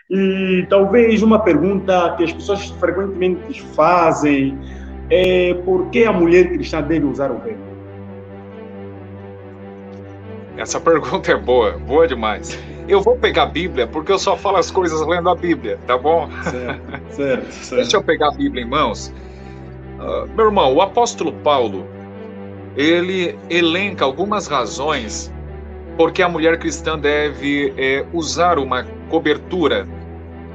E talvez uma pergunta que as pessoas frequentemente fazem é por que a mulher cristã deve usar o véu? Essa pergunta é boa, boa demais. Eu vou pegar a Bíblia, porque eu só falo as coisas lendo a Bíblia, tá bom? Certo. Deixa eu pegar a Bíblia em mãos. Meu irmão, o apóstolo Paulo, ele elenca algumas razões porque a mulher cristã deve usar uma cobertura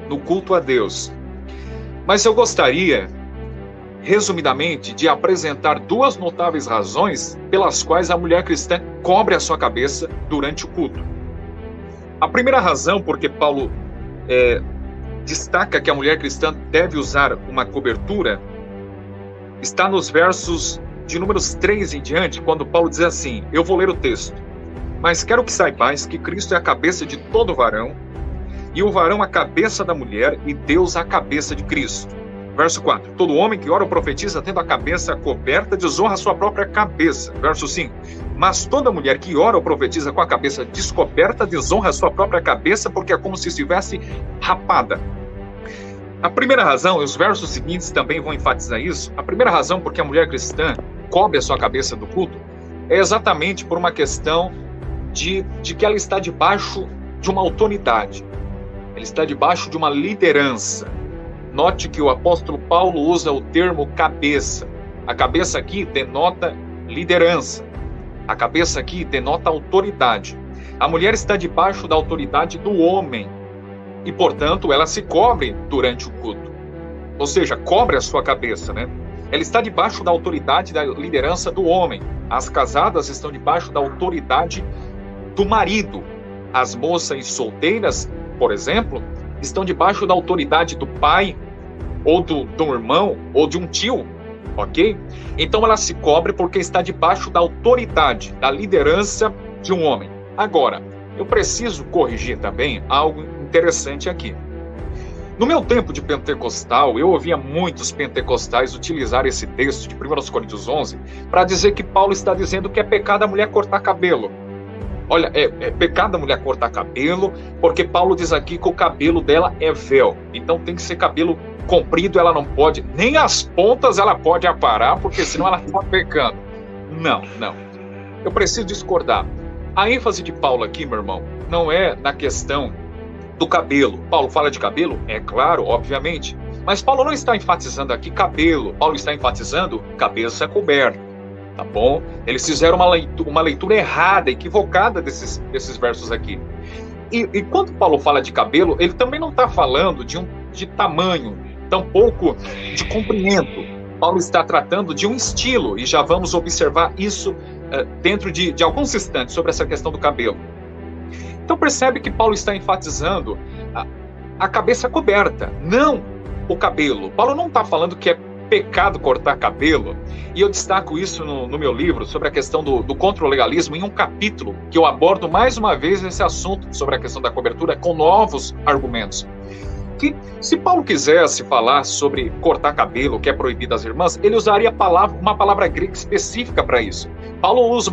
no culto a Deus. Mas eu gostaria, resumidamente, de apresentar duas notáveis razões pelas quais a mulher cristã cobre a sua cabeça durante o culto. A primeira razão, porque Paulo destaca que a mulher cristã deve usar uma cobertura, está nos versos de números 3 em diante, quando Paulo diz assim, eu vou ler o texto. Mas quero que saibais que Cristo é a cabeça de todo varão, e o varão a cabeça da mulher, e Deus a cabeça de Cristo. Verso 4. Todo homem que ora ou profetiza tendo a cabeça coberta, desonra a sua própria cabeça. Verso 5. Mas toda mulher que ora ou profetiza com a cabeça descoberta, desonra a sua própria cabeça, porque é como se estivesse rapada. A primeira razão, e os versos seguintes também vão enfatizar isso, a primeira razão porque a mulher cristã cobre a sua cabeça do culto, é exatamente por uma questão de que ela está debaixo de uma autoridade. Ela está debaixo de uma liderança. Note que o apóstolo Paulo usa o termo cabeça. A cabeça aqui denota liderança. A cabeça aqui denota autoridade. A mulher está debaixo da autoridade do homem. E, portanto, ela se cobre durante o culto. Ou seja, cobre a sua cabeça, né? Ela está debaixo da autoridade da liderança do homem. As casadas estão debaixo da autoridade do marido. As moças solteiras, por exemplo, estão debaixo da autoridade do pai, ou do irmão, ou de um tio, ok? Então ela se cobre porque está debaixo da autoridade, da liderança de um homem. Agora, eu preciso corrigir também algo interessante aqui. No meu tempo de pentecostal, eu ouvia muitos pentecostais utilizar esse texto de 1 Coríntios 11 para dizer que Paulo está dizendo que é pecado a mulher cortar cabelo. Olha, é pecado a mulher cortar cabelo, porque Paulo diz aqui que o cabelo dela é véu. Então tem que ser cabelo comprido, ela não pode, nem as pontas ela pode aparar, porque senão ela está pecando. Não. Eu preciso discordar. A ênfase de Paulo aqui, meu irmão, não é na questão do cabelo. Paulo fala de cabelo? É claro, obviamente. Mas Paulo não está enfatizando aqui cabelo. Paulo está enfatizando cabeça coberta. Tá bom? Eles fizeram uma leitura errada, equivocada desses versos aqui. E quando Paulo fala de cabelo, ele também não está falando de tamanho, tampouco de comprimento. Paulo está tratando de um estilo, e já vamos observar isso dentro de alguns instantes sobre essa questão do cabelo. Então percebe que Paulo está enfatizando a cabeça coberta, não o cabelo. Paulo não está falando que é pecado cortar cabelo, e eu destaco isso no meu livro sobre a questão do contra-legalismo em um capítulo que eu abordo mais uma vez esse assunto sobre a questão da cobertura com novos argumentos. Que se Paulo quisesse falar sobre cortar cabelo, que é proibido às irmãs, ele usaria uma palavra grega específica para isso. Paulo usa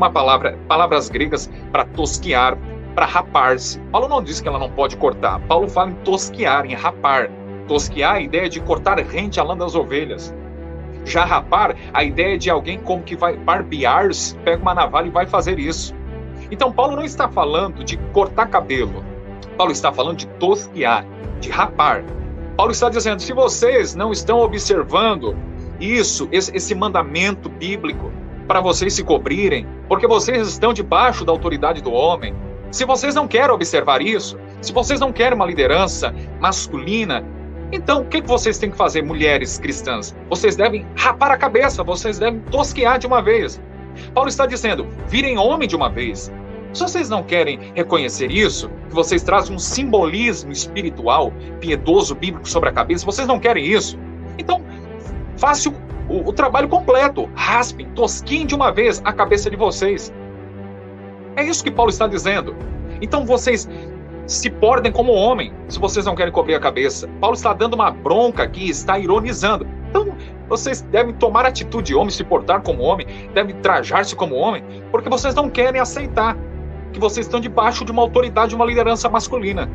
palavras gregas para tosquiar, para rapar-se. Paulo não diz que ela não pode cortar. Paulo fala em tosquiar, em rapar. Tosquiar, a ideia de cortar rente a lã das ovelhas. Já rapar, a ideia de alguém como que vai barbear-se, pega uma navalha e vai fazer isso. Então Paulo não está falando de cortar cabelo. Paulo está falando de tosquiar, de rapar. Paulo está dizendo, se vocês não estão observando isso, esse mandamento bíblico, para vocês se cobrirem, porque vocês estão debaixo da autoridade do homem, se vocês não querem observar isso, se vocês não querem uma liderança masculina, então o que vocês têm que fazer, mulheres cristãs? Vocês devem rapar a cabeça, vocês devem tosquear de uma vez. Paulo está dizendo, virem homem de uma vez. Se vocês não querem reconhecer isso, que vocês trazem um simbolismo espiritual, piedoso, bíblico sobre a cabeça, vocês não querem isso, então façam o trabalho completo, raspem, tosquiem de uma vez a cabeça de vocês. É isso que Paulo está dizendo. Então vocês se portem como homem, se vocês não querem cobrir a cabeça. Paulo está dando uma bronca aqui, está ironizando. Então vocês devem tomar atitude de homem, se portar como homem, devem trajar-se como homem, porque vocês não querem aceitar que vocês estão debaixo de uma autoridade, de uma liderança masculina.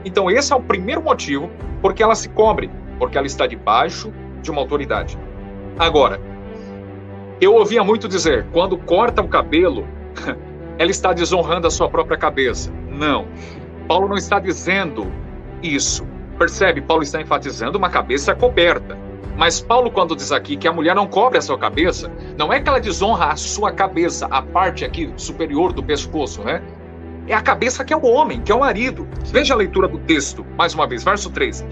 Então esse é o primeiro motivo porque ela se cobre, porque ela está debaixo de uma autoridade. Agora, eu ouvia muito dizer, quando corta o cabelo, ela está desonrando a sua própria cabeça. Não, Paulo não está dizendo isso. Percebe? Paulo está enfatizando uma cabeça coberta. Mas Paulo, quando diz aqui que a mulher não cobre a sua cabeça, não é que ela desonra a sua cabeça, a parte aqui superior do pescoço, né? É a cabeça que é o homem, que é o marido. Veja a leitura do texto, mais uma vez, verso 3.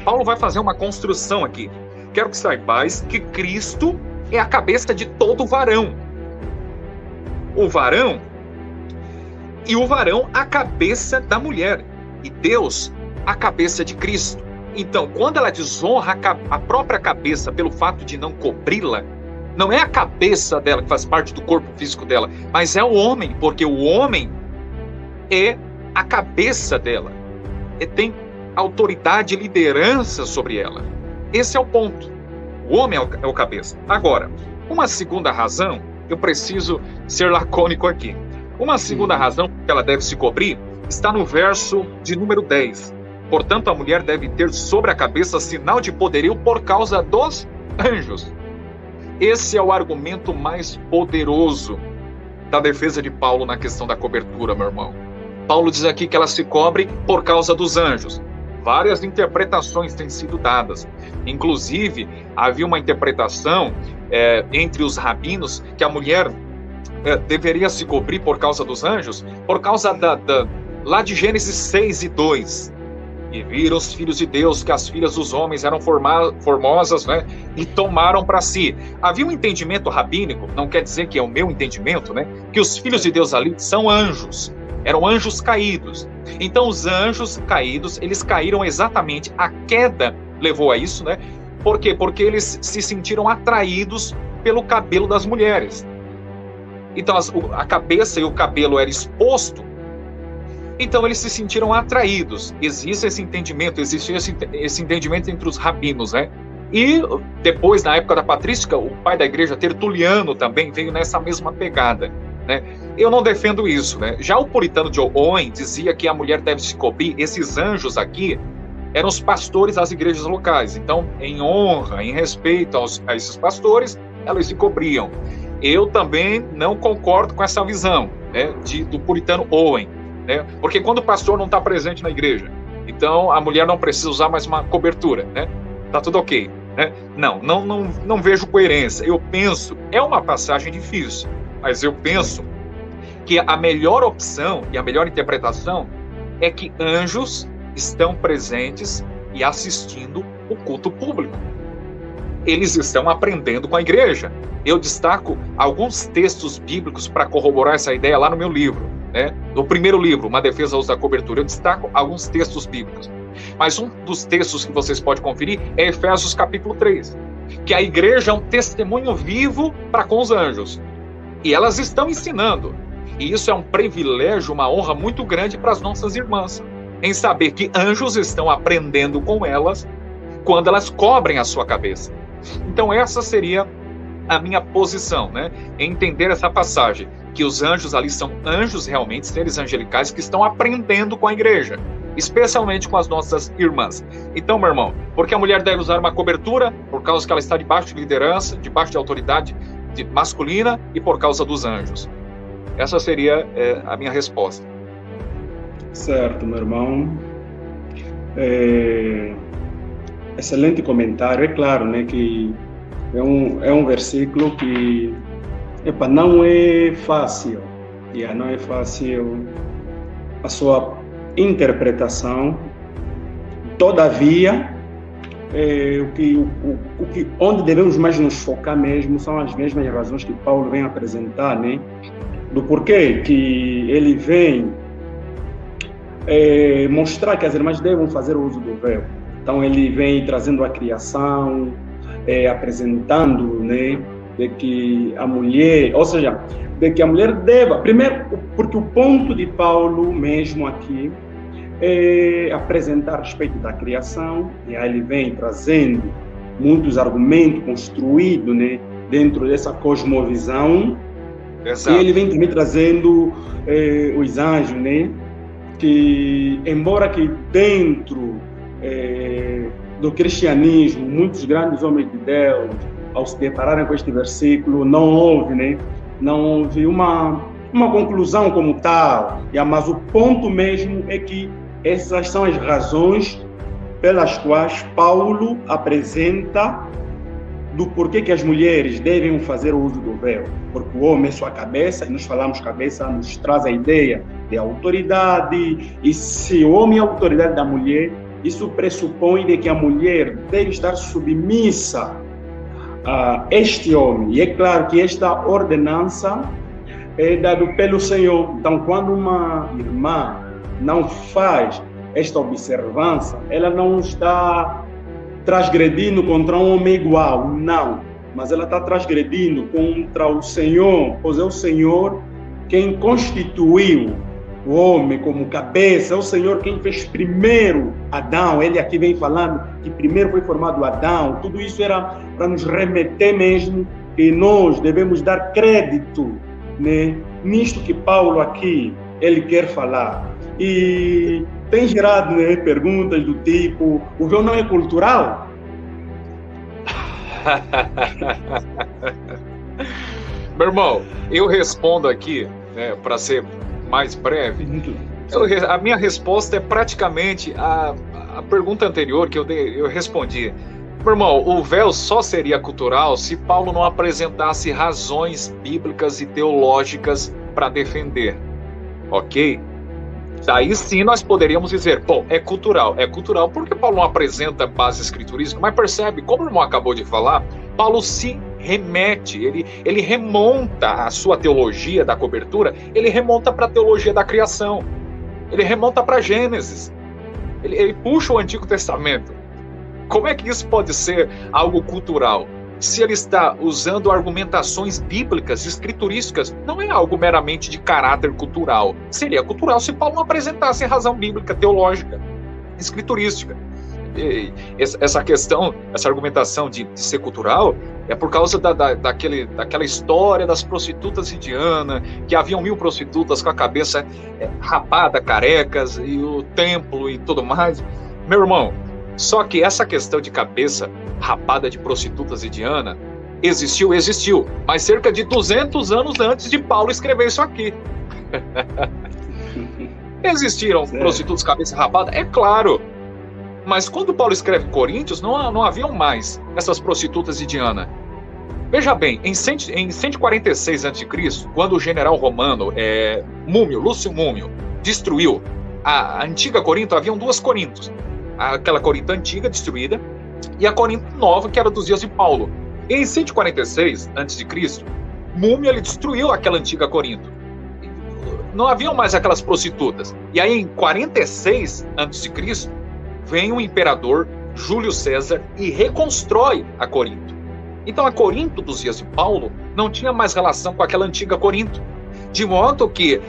Paulo vai fazer uma construção aqui. Quero que saibais que Cristo é a cabeça de todo varão. O varão a cabeça da mulher. E Deus, a cabeça de Cristo. Então, quando ela desonra a própria cabeça pelo fato de não cobri-la, não é a cabeça dela que faz parte do corpo físico dela, mas é o homem, porque o homem é a cabeça dela. E tem autoridade e liderança sobre ela. Esse é o ponto. O homem é o cabeça. Agora, uma segunda razão, eu preciso ser lacônico aqui. Uma segunda razão que ela deve se cobrir está no verso de número 10. Portanto, a mulher deve ter sobre a cabeça sinal de poderio por causa dos anjos. Esse é o argumento mais poderoso da defesa de Paulo na questão da cobertura, meu irmão. Paulo diz aqui que ela se cobre por causa dos anjos. Várias interpretações têm sido dadas. Inclusive, havia uma interpretação entre os rabinos que a mulher deveria se cobrir por causa dos anjos, por causa lá de Gênesis 6 e 2. E viram os filhos de Deus que as filhas dos homens eram formosas, né? E tomaram para si. Havia um entendimento rabínico, não quer dizer que é o meu entendimento, né? Que os filhos de Deus ali são anjos. Eram anjos caídos. Então os anjos caídos, eles caíram exatamente, a queda levou a isso, né? Por quê? Porque eles se sentiram atraídos pelo cabelo das mulheres. Então a cabeça e o cabelo eram expostos. Então eles se sentiram atraídos. Existe esse entendimento, esse entendimento entre os rabinos, né? E depois, na época da patrística, o pai da igreja, Tertuliano, também veio nessa mesma pegada, né? Eu não defendo isso, né? Já o puritano de Owen dizia que a mulher deve se cobrir. Esses anjos aqui eram os pastores das igrejas locais. Então, em honra, em respeito a esses pastores, elas se cobriam. Eu também não concordo com essa visão, né, do puritano Owen. Né? Porque quando o pastor não está presente na igreja, então a mulher não precisa usar mais uma cobertura, né? Tá tudo ok, né? Não vejo coerência. Eu penso, é uma passagem difícil, mas eu penso que a melhor opção e a melhor interpretação é que anjos estão presentes e assistindo o culto público. Eles estão aprendendo com a igreja. Eu destaco alguns textos bíblicos para corroborar essa ideia lá no meu livro. Né? No primeiro livro, Uma Defesa ao Uso da Cobertura, eu destaco alguns textos bíblicos. Mas um dos textos que vocês podem conferir é Efésios capítulo 3, que a igreja é um testemunho vivo para com os anjos. E elas estão ensinando. E isso é um privilégio, uma honra muito grande para as nossas irmãs, em saber que anjos estão aprendendo com elas quando elas cobrem a sua cabeça. Então essa seria a minha posição, né? Entender essa passagem, que os anjos ali são anjos realmente, seres angelicais que estão aprendendo com a igreja, especialmente com as nossas irmãs. Então, meu irmão, porque a mulher deve usar uma cobertura? Por causa que ela está debaixo de liderança, debaixo de autoridade masculina e por causa dos anjos. Essa seria a minha resposta. Certo, meu irmão. Excelente comentário. É claro, né, que é um versículo que não é fácil. Não é fácil a sua interpretação. Todavia, onde devemos mais nos focar mesmo são as mesmas razões que Paulo vem apresentar, né? Do porquê que ele vem mostrar que as irmãs devem fazer o uso do véu. Então ele vem trazendo a criação, apresentando, né, de que a mulher, ou seja, de que a mulher deva, primeiro, porque o ponto de Paulo mesmo aqui é apresentar a respeito da criação, e aí ele vem trazendo muitos argumentos construídos, né, dentro dessa cosmovisão. Exato. E ele vem também trazendo os anjos, né, que, embora que dentro do cristianismo, muitos grandes homens de Deus, ao se depararem com este versículo, não houve uma conclusão como tal, mas o ponto mesmo é que essas são as razões pelas quais Paulo apresenta do porquê que as mulheres devem fazer o uso do véu. Porque o homem é sua cabeça, e nós falamos cabeça, nos traz a ideia de autoridade, e se o homem é a autoridade da mulher, isso pressupõe de que a mulher deve estar submissa a este homem. E é claro que esta ordenança é dada pelo Senhor. Então, quando uma irmã não faz esta observância, ela não está transgredindo contra um homem igual, não. Mas ela está transgredindo contra o Senhor, pois é o Senhor quem constituiu o homem como cabeça, é o Senhor quem fez primeiro Adão. Ele aqui vem falando que primeiro foi formado Adão. Tudo isso era para nos remeter mesmo que nós devemos dar crédito, né, nisto que Paulo aqui ele quer falar. E tem gerado, né, perguntas do tipo: o véu não é cultural? Meu irmão, eu respondo aqui, né, para ser mais breve. A minha resposta é praticamente a pergunta anterior que eu respondi. Meu irmão, o véu só seria cultural se Paulo não apresentasse razões bíblicas e teológicas para defender, ok? Daí sim nós poderíamos dizer, pô, é cultural porque Paulo não apresenta base escriturística, mas percebe, como o irmão acabou de falar, Paulo se remete, ele remonta a sua teologia da cobertura, ele remonta para a teologia da criação, ele remonta para Gênesis, ele puxa o Antigo Testamento. Como é que isso pode ser algo cultural? Se ele está usando argumentações bíblicas, escriturísticas, não é algo meramente de caráter cultural. Seria cultural se Paulo não apresentasse razão bíblica, teológica, escriturística. E essa questão, essa argumentação de ser cultural é por causa daquela história das prostitutas de Diana, que haviam 1000 prostitutas com a cabeça rapada, carecas, e o templo e tudo mais. Meu irmão, só que essa questão de cabeça rapada de prostitutas de Diana existiu, mas cerca de 200 anos antes de Paulo escrever isso aqui. Existiram prostitutas cabeça rapada? É claro. Mas quando Paulo escreve Coríntios, não haviam mais essas prostitutas de Diana. Veja bem, em 146 a.C., quando o general romano Lúcio Múmio destruiu a antiga Corinto, haviam 2 Corintos. Aquela Corinto antiga, destruída, e a Corinto nova, que era dos dias de Paulo. E em 146 a.C., Múmio ele destruiu aquela antiga Corinto. Não haviam mais aquelas prostitutas. E aí, em 46 a.C., vem o imperador Júlio César e reconstrói a Corinto. Então, a Corinto dos dias de Paulo não tinha mais relação com aquela antiga Corinto. De modo que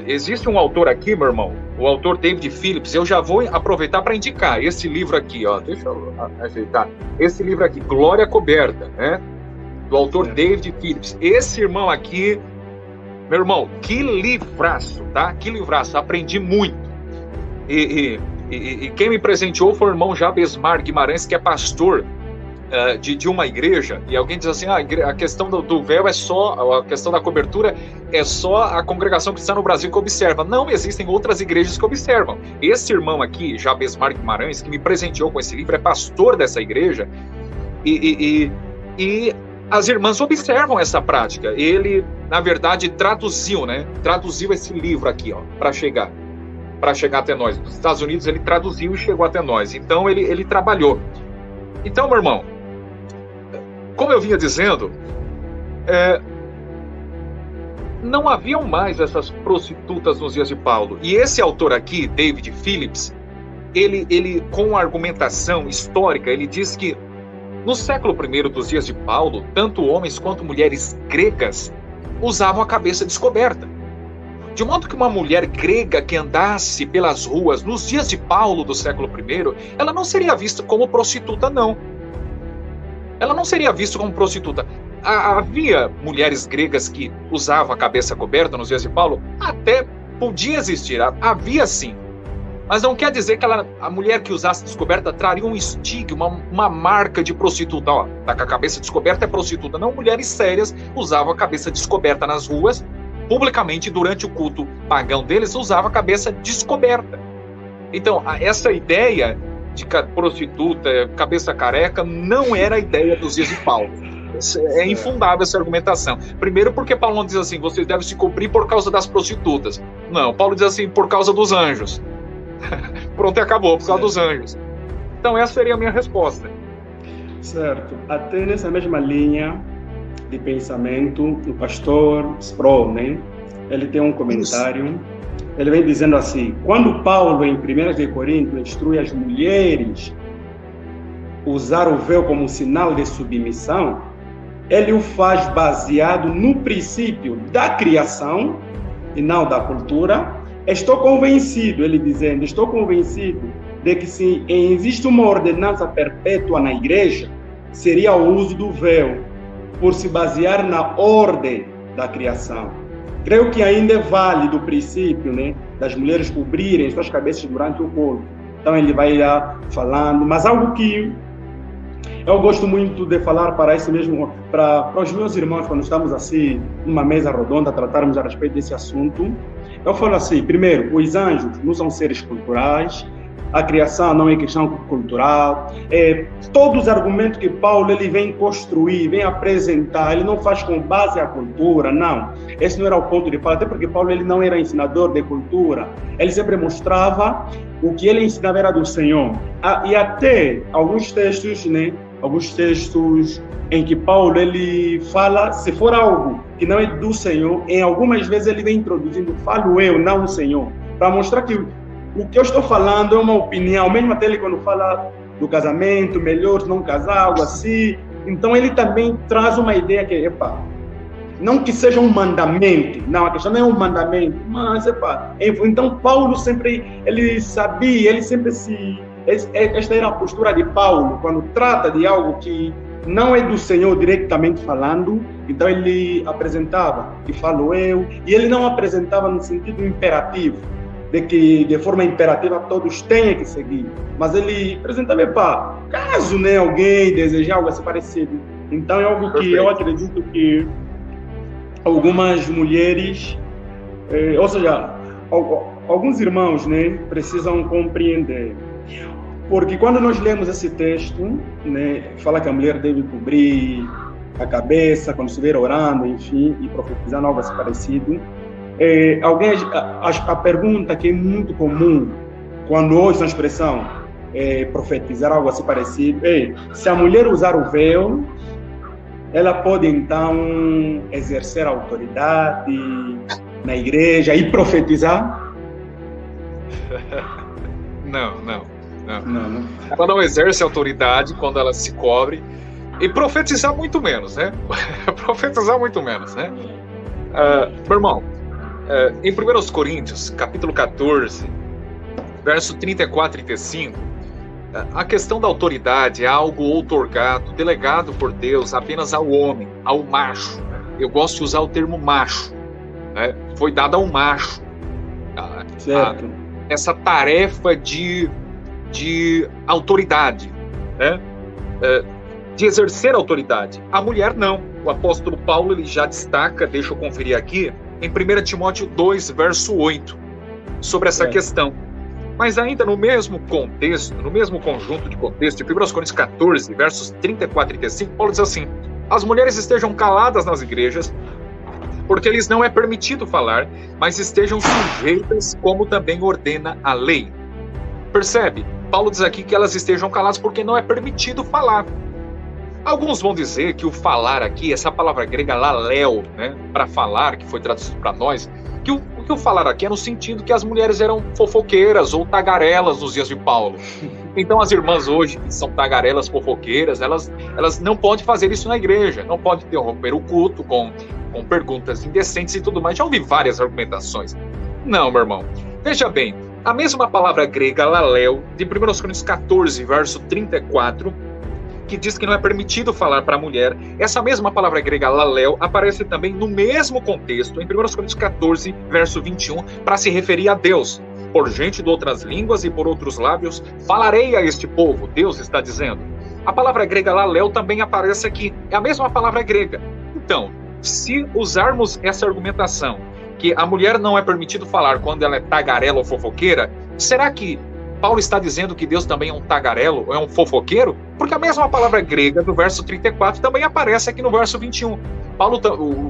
existe um autor aqui, meu irmão, o autor David Phillips. Eu já vou aproveitar para indicar esse livro aqui, ó. Deixa eu ajeitar. Esse livro aqui, Glória Coberta, né? Do autor David Phillips. Esse irmão aqui, meu irmão, que livraço, tá? Que livraço, aprendi muito. E quem me presenteou foi o irmão Jabesmar Guimarães, que é pastor de uma igreja. E alguém diz assim, a questão do véu é só, a questão da cobertura é só a congregação cristã no Brasil que observa. Não, existem outras igrejas que observam. Esse irmão aqui, Jabesmar Guimarães, que me presenteou com esse livro, é pastor dessa igreja, e as irmãs observam essa prática. Ele, na verdade, traduziu esse livro aqui, ó, para chegar até nós. Dos Estados Unidos ele traduziu e chegou até nós. Então ele trabalhou. Então, meu irmão, como eu vinha dizendo, não haviam mais essas prostitutas nos dias de Paulo. E esse autor aqui, David Phillips, ele com argumentação histórica, ele diz que no século I dos dias de Paulo, tanto homens quanto mulheres gregas usavam a cabeça descoberta. De modo que uma mulher grega que andasse pelas ruas nos dias de Paulo do século I, ela não seria vista como prostituta, não. Ela não seria vista como prostituta. Havia mulheres gregas que usavam a cabeça coberta nos dias de Paulo? Até podia existir, havia sim. Mas não quer dizer que a mulher que usasse descoberta traria um estigma, uma marca de prostituta. Ó, tá com a cabeça descoberta é prostituta. Não, mulheres sérias usavam a cabeça descoberta nas ruas, publicamente, durante o culto pagão deles, usavam a cabeça descoberta. Então, essa ideia de prostituta, cabeça careca, não era a ideia dos dias de Paulo. É infundável essa argumentação. Primeiro porque Paulo não diz assim, vocês devem se cobrir por causa das prostitutas. Não, Paulo diz assim, por causa dos anjos. Pronto, e acabou, por causa dos anjos. Então essa seria a minha resposta. Certo. Até nessa mesma linha de pensamento, o pastor Sproul, né? Ele tem um comentário. Ele vem dizendo assim, quando Paulo, em 1 Coríntios, instrui as mulheres usar o véu como sinal de submissão, ele o faz baseado no princípio da criação e não da cultura. Estou convencido, ele dizendo, estou convencido de que se existe uma ordenança perpétua na igreja, seria o uso do véu, por se basear na ordem da criação. Creio que ainda é válido o princípio, né, das mulheres cobrirem suas cabeças durante o culto. Então ele vai lá falando, mas algo que eu gosto muito de falar para isso mesmo, para os meus irmãos, quando estamos assim, numa mesa redonda, tratarmos a respeito desse assunto. Eu falo assim, primeiro, os anjos não são seres culturais, a criação não é questão cultural, todos os argumentos que Paulo ele vem construir, vem apresentar, ele não faz com base à cultura, não. Esse não era o ponto de Paulo, até porque Paulo ele não era ensinador de cultura, ele sempre mostrava o que ele ensinava era do Senhor. E até alguns textos, né, alguns textos em que Paulo ele fala, se for algo que não é do Senhor, em algumas vezes ele vem introduzindo, falo eu, não o Senhor, para mostrar que o que eu estou falando é uma opinião, mesmo até ele quando fala do casamento, melhor não casar, algo assim, então ele também traz uma ideia que, epa, não que seja um mandamento, não, a questão não é um mandamento, mas, epa, então Paulo sempre, ele sabia, ele sempre esta era a postura de Paulo, quando trata de algo que não é do Senhor diretamente falando, então ele apresentava, e falo eu, e ele não apresentava no sentido imperativo, de que de forma imperativa todos tenham que seguir, mas ele apresentava, epa, caso né, alguém desejar algo assim parecido. Então é algo que eu acredito que algumas mulheres, ou seja, alguns irmãos, né, precisam compreender. Porque quando nós lemos esse texto, né, fala que a mulher deve cobrir a cabeça quando estiver orando, enfim, e profetizando algo assim parecido. A pergunta que é muito comum quando ouço a expressão profetizar algo assim parecido é: se a mulher usar o véu, ela pode então exercer autoridade na igreja e profetizar? Não. Ela não exerce autoridade quando ela se cobre, e profetizar muito menos, né? Profetizar muito menos, né? Meu irmão, em 1 Coríntios, capítulo 14, verso 34 e 35, a questão da autoridade é algo outorgado, delegado por Deus apenas ao homem, ao macho. Eu gosto de usar o termo macho, né? Foi dado ao macho essa tarefa de autoridade, né? De exercer autoridade. A mulher não. O apóstolo Paulo ele já destaca, deixa eu conferir aqui, em 1 Timóteo 2, verso 8, sobre essa questão. Mas ainda no mesmo contexto, no mesmo conjunto de contexto, em 1 Coríntios 14, versos 34 e 35, Paulo diz assim: as mulheres estejam caladas nas igrejas, porque lhes não é permitido falar, mas estejam sujeitas, como também ordena a lei. Percebe? Paulo diz aqui que elas estejam caladas porque não é permitido falar. Alguns vão dizer que o falar aqui, essa palavra grega laleo, né, para falar, que foi traduzido para nós, que o falar aqui é no sentido que as mulheres eram fofoqueiras ou tagarelas nos dias de Paulo. Então as irmãs hoje, que são tagarelas, fofoqueiras, elas não podem fazer isso na igreja, não podem interromper o culto com perguntas indecentes e tudo mais. Já ouvi várias argumentações. Não, meu irmão. Veja bem, a mesma palavra grega laleo, de 1 Coríntios 14, verso 34, que diz que não é permitido falar para a mulher. Essa mesma palavra grega, lalel, aparece também no mesmo contexto, em 1 Coríntios 14, verso 21, para se referir a Deus. Por gente de outras línguas e por outros lábios, falarei a este povo, Deus está dizendo. A palavra grega lalel também aparece aqui, é a mesma palavra grega. Então, se usarmos essa argumentação, que a mulher não é permitido falar quando ela é tagarela ou fofoqueira, será que Paulo está dizendo que Deus também é um tagarelo ou é um fofoqueiro? Porque a mesma palavra grega do verso 34 também aparece aqui no verso 21. Paulo,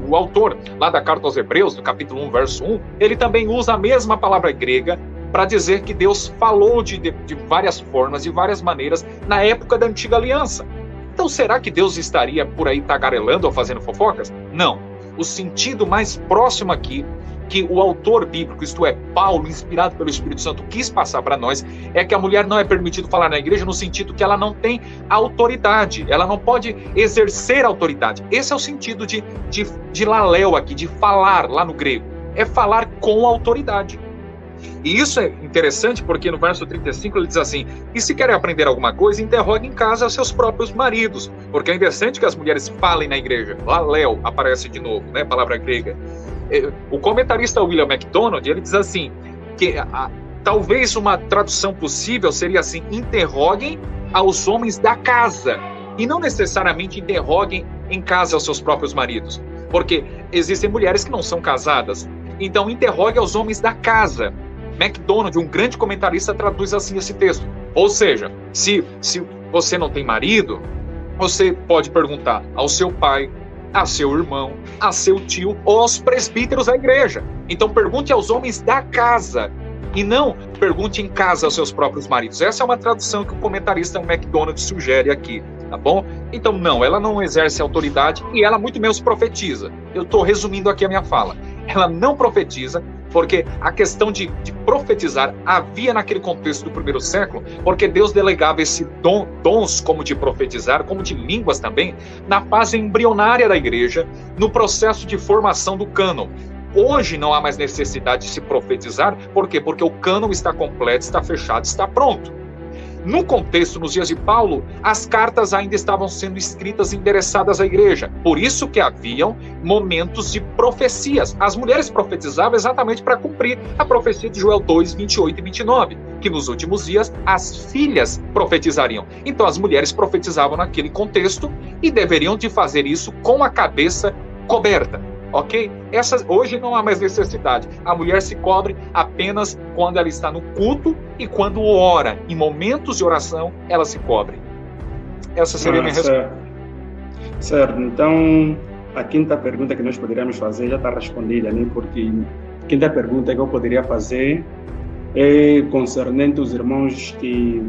o autor lá da carta aos Hebreus, no capítulo 1, verso 1, ele também usa a mesma palavra grega para dizer que Deus falou de várias formas, de várias maneiras, na época da antiga aliança. Então será que Deus estaria por aí tagarelando ou fazendo fofocas? Não. O sentido mais próximo aqui, que o autor bíblico, isto é, Paulo, inspirado pelo Espírito Santo, quis passar para nós, é que a mulher não é permitido falar na igreja no sentido que ela não tem autoridade, ela não pode exercer autoridade. Esse é o sentido de laléu aqui, de falar lá no grego, é falar com autoridade. E isso é interessante porque no verso 35 ele diz assim: e se querem aprender alguma coisa, interroguem em casa seus próprios maridos, porque é indecente que as mulheres falem na igreja. Laléu aparece de novo, né, palavra grega. O comentarista William MacDonald, ele diz assim, que talvez uma tradução possível seria assim: interroguem aos homens da casa, e não necessariamente interroguem em casa aos seus próprios maridos, porque existem mulheres que não são casadas. Então interrogue aos homens da casa. MacDonald, um grande comentarista, traduz assim esse texto. Ou seja, se você não tem marido, você pode perguntar ao seu pai, a seu irmão, a seu tio ou aos presbíteros da igreja. Então pergunte aos homens da casa e não pergunte em casa aos seus próprios maridos. Essa é uma tradução que o comentarista MacDonald sugere aqui, tá bom? Então não, ela não exerce autoridade e ela muito menos profetiza. Eu estou resumindo aqui a minha fala. Ela não profetiza, porque a questão de profetizar havia naquele contexto do primeiro século, porque Deus delegava esse dons como de profetizar, como de línguas também, na fase embrionária da igreja, no processo de formação do cânon. Hoje não há mais necessidade de se profetizar, por quê? Porque o cânon está completo, está fechado, está pronto. No contexto, nos dias de Paulo, as cartas ainda estavam sendo escritas e endereçadas à igreja. Por isso que haviam momentos de profecias. As mulheres profetizavam exatamente para cumprir a profecia de Joel 2, 28 e 29, que nos últimos dias as filhas profetizariam. Então as mulheres profetizavam naquele contexto e deveriam de fazer isso com a cabeça coberta. Ok? Hoje não há mais necessidade. A mulher se cobre apenas quando ela está no culto e quando ora. Em momentos de oração, ela se cobre. Essa seria a minha resposta. Certo. Então, a quinta pergunta que nós poderíamos fazer já está respondida, né? Porque a quinta pergunta que eu poderia fazer é concernente os irmãos que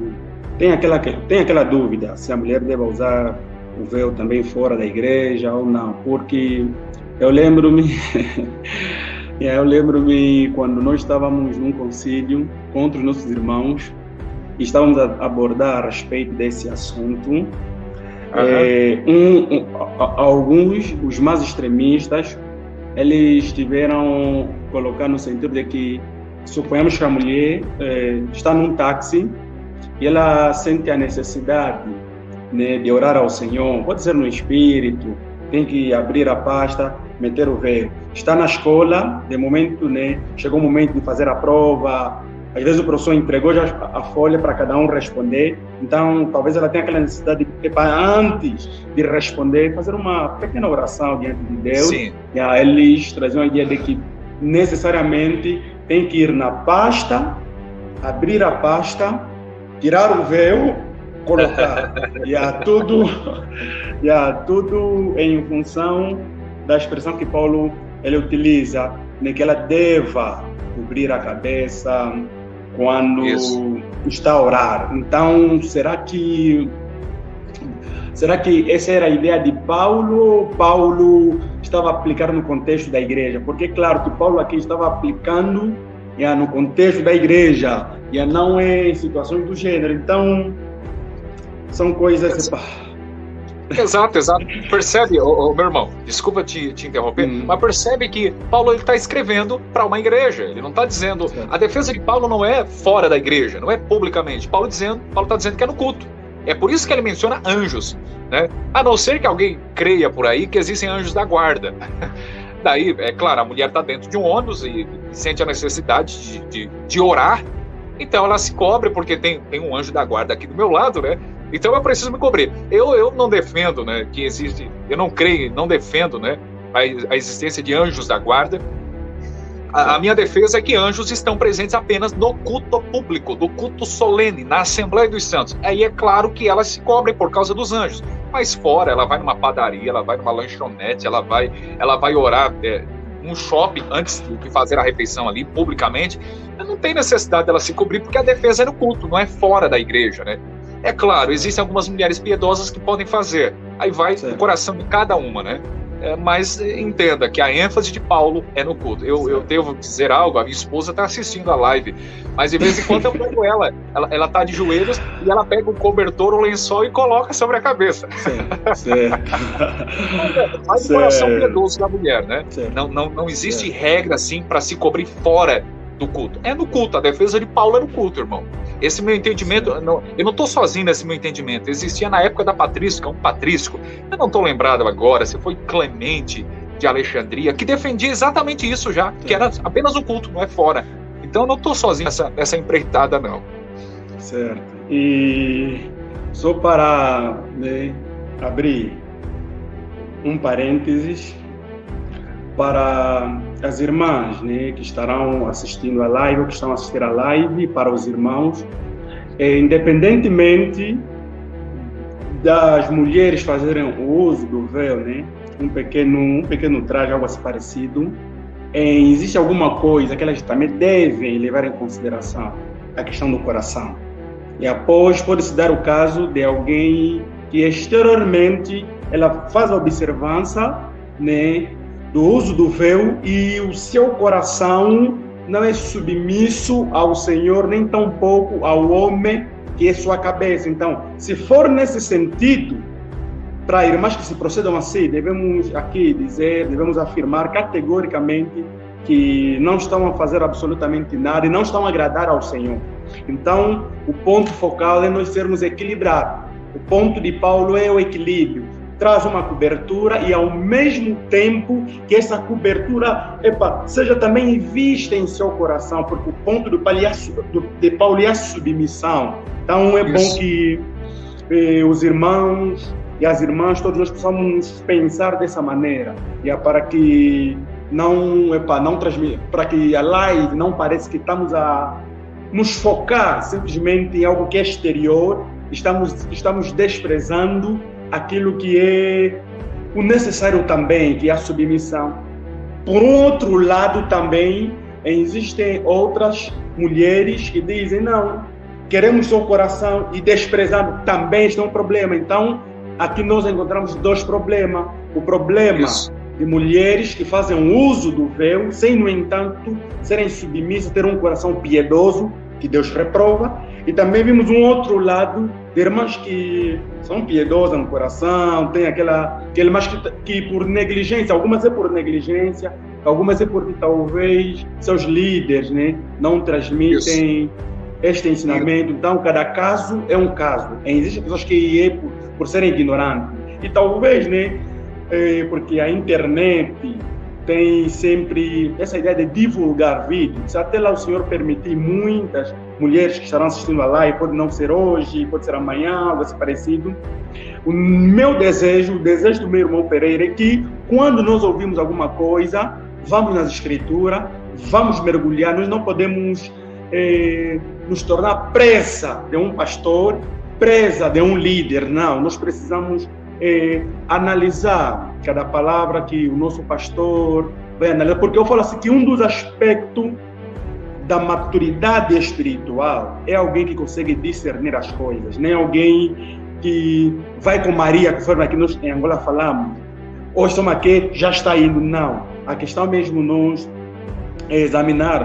têm aquela dúvida se a mulher deve usar o véu também fora da igreja ou não. Porque eu lembro-me quando nós estávamos num concílio com outros nossos irmãos e estávamos a abordar a respeito desse assunto. Alguns, os mais extremistas, eles tiveram colocar no sentido de que, suponhamos que a mulher está num táxi e ela sente a necessidade, né, de orar ao Senhor, pode ser no espírito, tem que abrir a pasta, meter o véu. Está na escola, de momento, né, chegou o momento de fazer a prova, às vezes o professor entregou já a folha para cada um responder, então talvez ela tenha aquela necessidade de, antes de responder, fazer uma pequena oração diante de Deus. Sim. E aí eles traziam a ideia de que necessariamente tem que ir na pasta, abrir a pasta, tirar o véu, colocar. Tudo em função da expressão que Paulo ele utiliza, né, que ela deva cobrir a cabeça quando está a orar. Então, será que essa era a ideia de Paulo? Paulo estava aplicando no contexto da igreja? Porque é claro que Paulo aqui estava aplicando no contexto da igreja, não em situações do gênero. Então, são coisas... Exato. Percebe, meu irmão, desculpa te interromper, mas percebe que Paulo está escrevendo para uma igreja. Ele não está dizendo... A defesa de Paulo não é fora da igreja, não é publicamente. Paulo está dizendo que é no culto. É por isso que ele menciona anjos, né? A não ser que alguém creia por aí que existem anjos da guarda. Daí, é claro, a mulher está dentro de um ônibus e sente a necessidade de orar, então ela se cobre porque tem um anjo da guarda aqui do meu lado, né? Então eu preciso me cobrir. Eu não defendo, né, que existe, eu não creio, não defendo, né, a existência de anjos da guarda. A minha defesa é que anjos estão presentes apenas no culto público, no culto solene, na Assembleia dos Santos. Aí é claro que elas se cobrem por causa dos anjos. Mas fora, ela vai numa padaria, ela vai numa lanchonete, ela vai orar num shopping antes de fazer a refeição ali, publicamente. Não tem necessidade dela se cobrir, porque a defesa é no culto, não é fora da igreja, né? É claro, existem algumas mulheres piedosas que podem fazer. Aí vai no coração de cada uma, né? Mas entenda que a ênfase de Paulo é no culto. Eu devo dizer algo, a minha esposa está assistindo a live, mas de vez em quando eu pego ela está de joelhos e ela pega um cobertor, um lençol e coloca sobre a cabeça. Certo. Faz o coração piedoso da mulher, né? Não existe regra assim para se cobrir fora do culto. É no culto, a defesa de Paulo é no culto, irmão. Esse meu entendimento, eu não estou sozinho nesse meu entendimento. Existia na época da patrística, um patrístico, eu não estou lembrado agora, se foi Clemente de Alexandria, que defendia exatamente isso já, que era apenas o culto, não é fora. Então eu não estou sozinho nessa empreitada, não. Certo. E só para abrir um parênteses, para as irmãs, né, que estarão assistindo a live, ou que estão a assistir a live, para os irmãos, independentemente das mulheres fazerem o uso do véu, né, um pequeno traje, algo assim parecido, existe alguma coisa que elas também devem levar em consideração, a questão do coração. E após pode-se dar o caso de alguém que exteriormente ela faz a observância, né, do uso do véu e o seu coração não é submisso ao Senhor, nem tampouco ao homem que é sua cabeça. Então, se for nesse sentido, para irmãs que se procedam assim, devemos afirmar categoricamente que não estão a fazer absolutamente nada e não estão a agradar ao Senhor. Então, o ponto focal é nós sermos equilibrados. O ponto de Paulo é o equilíbrio. Traz uma cobertura e, ao mesmo tempo, que essa cobertura seja também vista em seu coração, porque o ponto de Paulo é a submissão. Então, é bom que os irmãos e as irmãs, todos nós possamos pensar dessa maneira, para que para que a live não pareça que estamos a nos focar simplesmente em algo que é exterior, estamos desprezando aquilo que é o necessário também, que é a submissão. Por outro lado também, existem outras mulheres que dizem, não, queremos seu coração e desprezando também este é um problema. Então, aqui nós encontramos dois problemas. O problema de mulheres que fazem uso do véu, sem, no entanto, serem submissas, ter um coração piedoso, que Deus reprova. E também vimos um outro lado de irmãs que são piedosas no coração, tem aquela irmãs que por negligência, algumas é por negligência, algumas é porque talvez seus líderes, né, não transmitem este ensinamento. Então, cada caso é um caso. Existem pessoas que por serem ignorantes. E talvez, né, porque a internet tem sempre essa ideia de divulgar vídeos. Se até lá o Senhor permitir, muitas mulheres que estarão assistindo a live, pode não ser hoje, pode ser amanhã, algo assim parecido. O meu desejo, o desejo do meu irmão Pereira é que, quando nós ouvimos alguma coisa, vamos nas Escrituras, vamos mergulhar. Nós não podemos nos tornar presa de um pastor, presa de um líder, não. Nós precisamos analisar cada palavra que o nosso pastor vai analisar, porque eu falo assim que um dos aspectos da maturidade espiritual é alguém que consegue discernir as coisas, nem alguém que vai com Maria, conforme aqui nós em Angola falamos, ou estamos aqui, já está indo, não. A questão mesmo nós é examinar